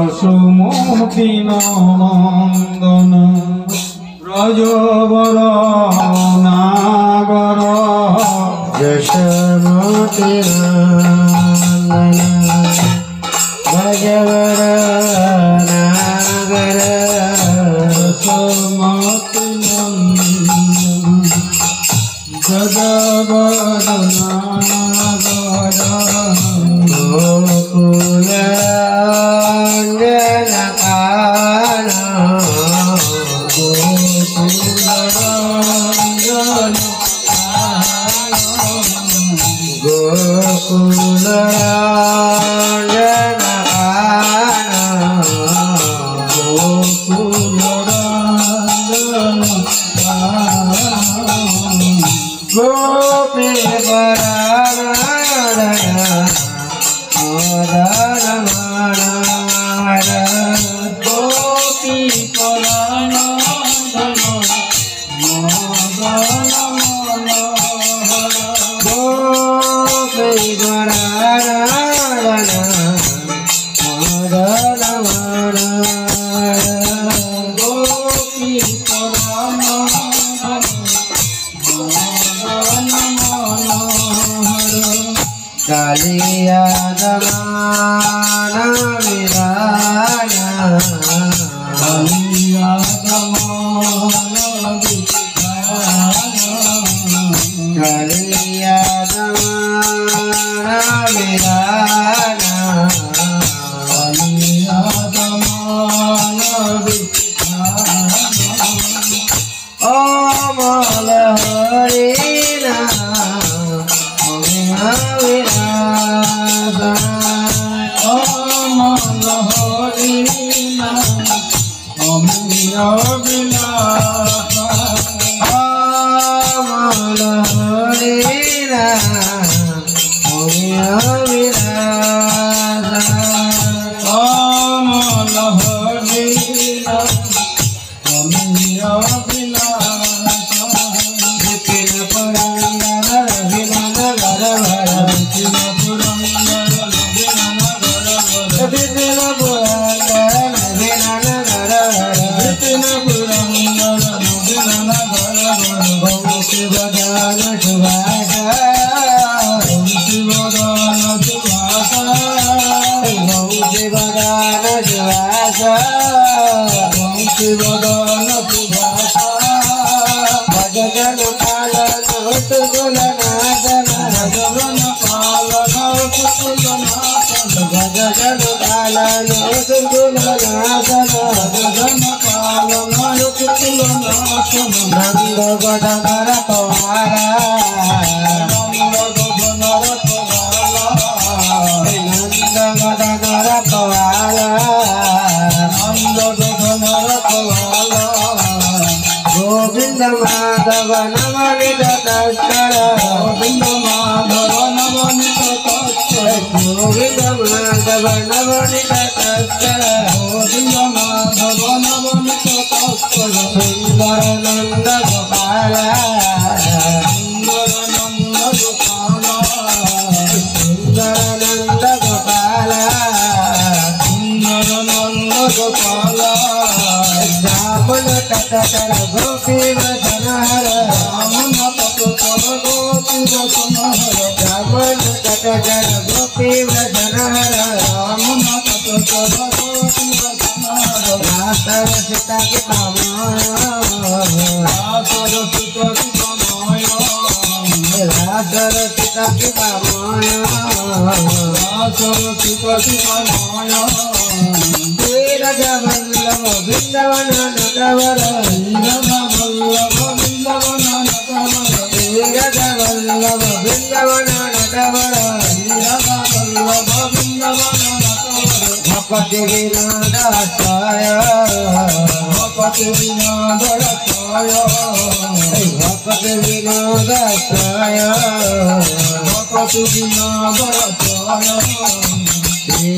यशोमती नंदन ब्रजवर नागर यशोमती नंदन ब्रजवर नागर यशोमती नंदन ब्रजवर नागर गोकुल कालिया दमान विराना कालिया दमान कालिया दमान विराना कालिया दमान ओ मल हरिना गोविंद माधव नवनीत तस्कर गोविंद माधव नवनीत तस्कर गोविंद माधव नवनीत तस्कर गोविंद माधव नवनीत तस्कर सुंदर नंद गोपाल सुंदर नंद गोपाल सुंदर नंद गोपाल सुंदर नंद गोपाल जामुन तटकर गोपी वसनहर रामन तटकर गोपी वसनहर जामुन तटकर गोपी वसनहर रामन तटकर गोपी वसनहर रातर सीता के रातर सीता की कमाय रातर सीता के रातर सीता की कमाय वल्लभ वृंदावन नटवर वल्लभ वृंदावन नटवर वल्लभ वृंदावन नटवर वल्लभ वृंदावन नटवर भपति विनोदाय भक्त विनोदाय भक्त विनोदाय भक्त विनोदाय श्री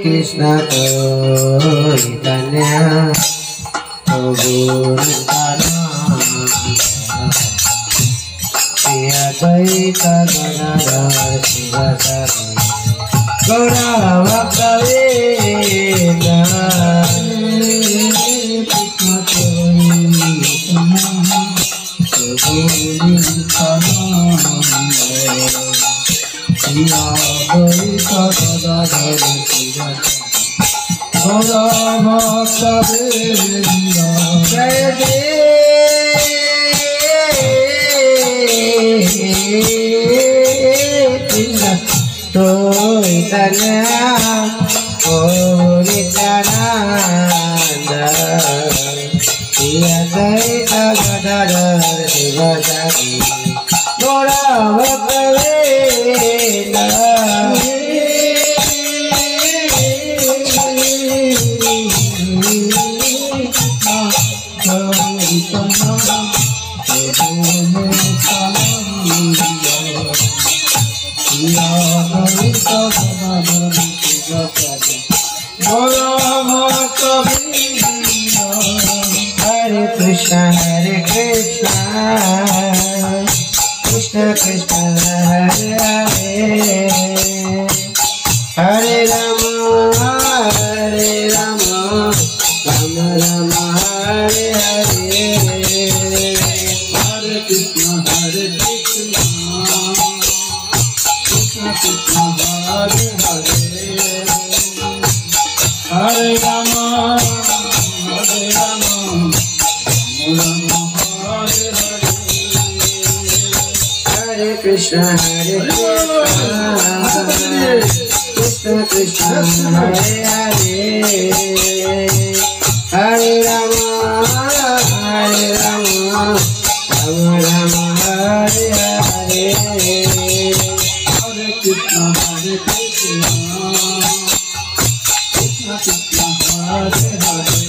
कृष्ण चैतन्य प्रभु श्री अद्वैत गदाधर शिवसरि गौरा भक्तवृंद जय Krishna Chaitanya Nityanand Shri Advaita Gadadhar शिवसरि Gaura भक्तवृंद Hare Krishna, Krishna Krishna, Hare Hare, Hare Rama, Rama Rama, Hare Hare, Hare Krishna, Krishna Krishna, Hare Hare, Hare Rama, Rama Hare Hare. Hare Krishna, Krishna Krishna, Hare Hare, Hare Rama, Rama Rama, Hare Hare. Hare Krishna, Krishna Krishna, Hare Hare,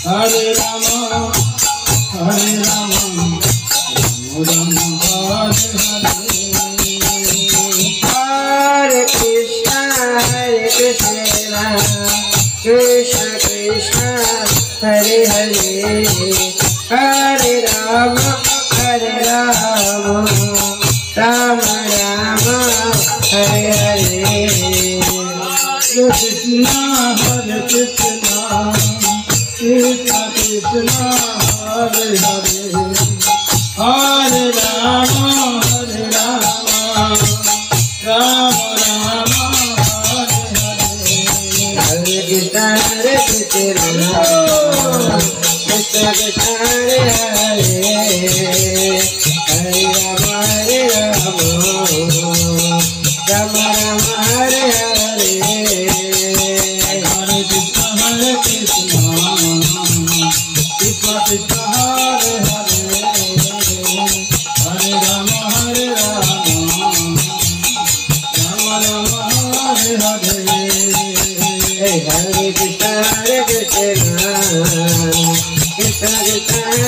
Hare Rama, Rama Hare Hare. Hare Krishna, Krishna Krishna, Hare Hare, Hare Rama, Rama Rama, Hare Hare. Krishna, Hare Krishna, Krishna Krishna, Hare Hare, Hare Rama, Rama Rama, Hare Hare. Hare Krishna, Krishna Krishna, Hare Hare, Hare Rama, Rama Rama, Hare Hare. Hare Krishna, Krishna Krishna, Hare Hare, Hare Rama, Rama Rama, Hare Hare. Hare Krishna, Krishna Krishna, Hare Hare, Hare Rama, Rama Rama, Hare Hare. Hare Krishna, Krishna Krishna,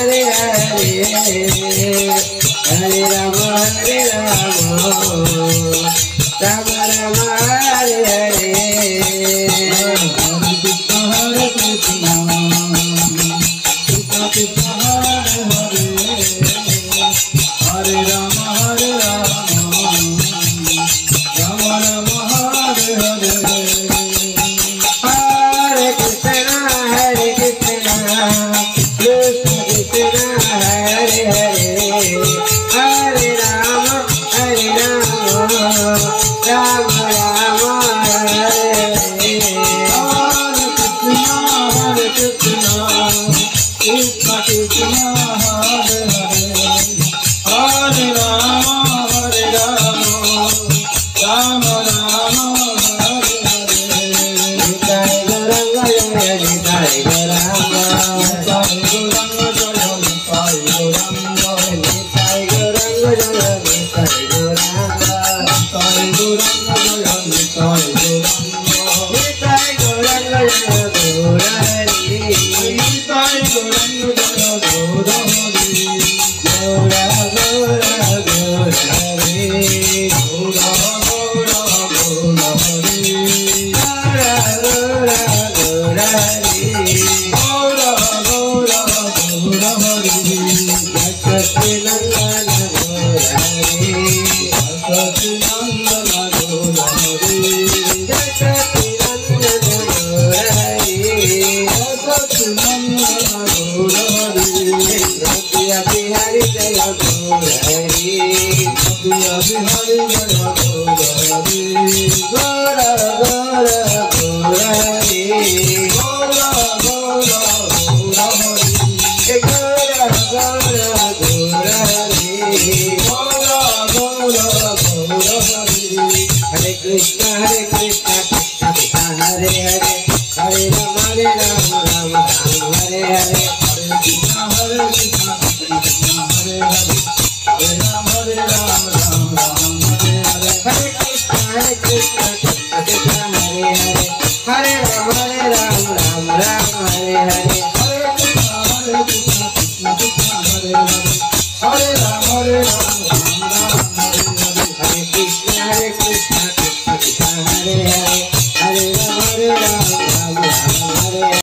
Hare Hare, Hare Rama, Rama Rama, Hare Hare. Hare Krishna, Krishna Krishna, Hare Hare, Hare Rama, Rama Rama, Hare Hare. Hare Krishna, Krishna Krishna, Hare Hare, Hare Rama, Rama Rama, Hare Hare. Jai Gauranga Jaya, Jai Gauranga, Sai Gauranga Jaya, Sai Gauranga, Jai Gauranga Jaya, Jai Gauranga, Sai Gauranga Jaya, Sai Gauranga. Jai Gauranga Jaya, Gauranga. Hare Krishna, Krishna Krishna, Hare Hare, Hare Rama, Rama Rama, Hare Hare, Hare Krishna, Krishna Krishna, Hare Hare, Hare Rama, Rama Rama, Hare Hare. Hare Krishna, Krishna